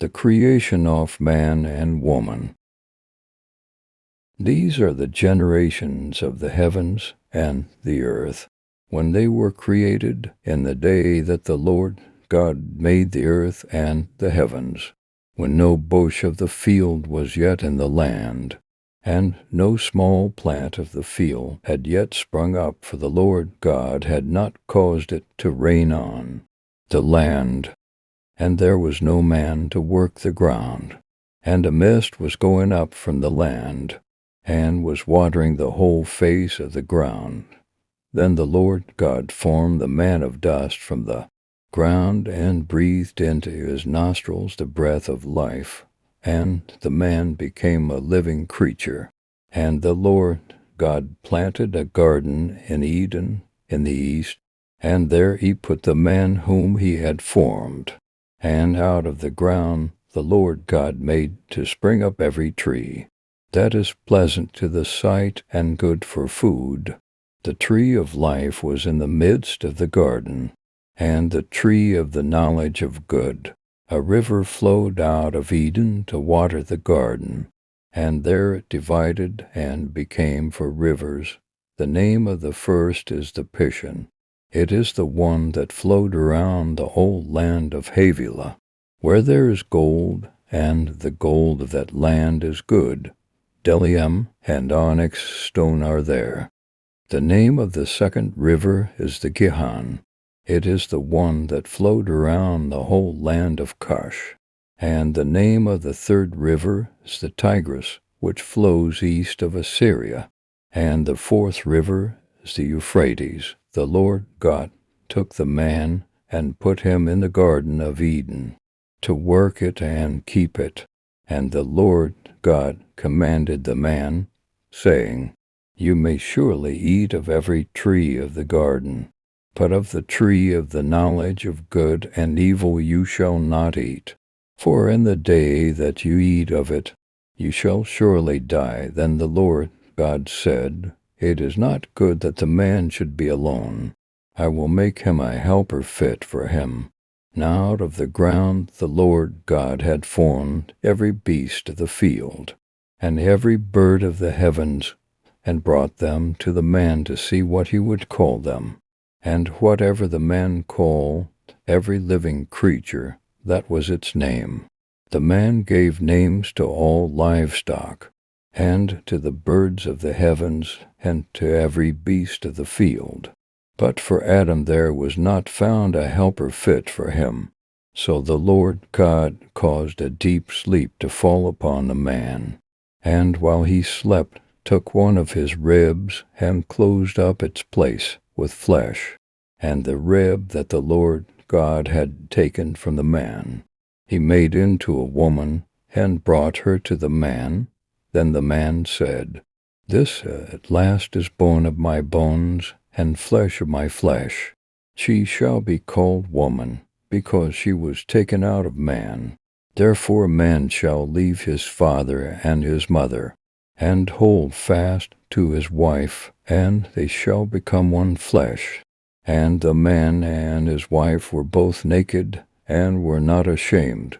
The creation of man and woman. These are the generations of the heavens and the earth, when they were created in the day that the Lord God made the earth and the heavens, when no bush of the field was yet in the land, and no small plant of the field had yet sprung up, for the Lord God had not caused it to rain on the land, and there was no man to work the ground. And a mist was going up from the land, and was watering the whole face of the ground. Then the Lord God formed the man of dust from the ground, and breathed into his nostrils the breath of life, and the man became a living creature. And the Lord God planted a garden in Eden in the east, and there he put the man whom he had formed. And out of the ground the Lord God made to spring up every tree that is pleasant to the sight and good for food. The tree of life was in the midst of the garden, and the tree of the knowledge of good. A river flowed out of Eden to water the garden, and there it divided and became for rivers. The name of the first is the Pishon. It is the one that flowed around the whole land of Havilah, where there is gold, and the gold of that land is good. Bdellium and onyx stone are there. The name of the second river is the Gihon. It is the one that flowed around the whole land of Cush. And the name of the third river is the Tigris, which flows east of Assyria. And the fourth river is the Euphrates. The Lord God took the man and put him in the garden of Eden, to work it and keep it. And the Lord God commanded the man, saying, You may surely eat of every tree of the garden, but of the tree of the knowledge of good and evil you shall not eat. For in the day that you eat of it, you shall surely die. Then the Lord God said, It is not good that the man should be alone. I will make him a helper fit for him. Now out of the ground the Lord God had formed every beast of the field, and every bird of the heavens, and brought them to the man to see what he would call them. And whatever the man called every living creature, that was its name. The man gave names to all livestock, and to the birds of the heavens, and to every beast of the field. But for Adam there was not found a helper fit for him. So the Lord God caused a deep sleep to fall upon the man, and while he slept, took one of his ribs, and closed up its place with flesh. And the rib that the Lord God had taken from the man, he made into a woman, and brought her to the man. Then the man said, This at last is bone of my bones, and flesh of my flesh. She shall be called woman, because she was taken out of man. Therefore a man shall leave his father and his mother, and hold fast to his wife, and they shall become one flesh. And the man and his wife were both naked, and were not ashamed.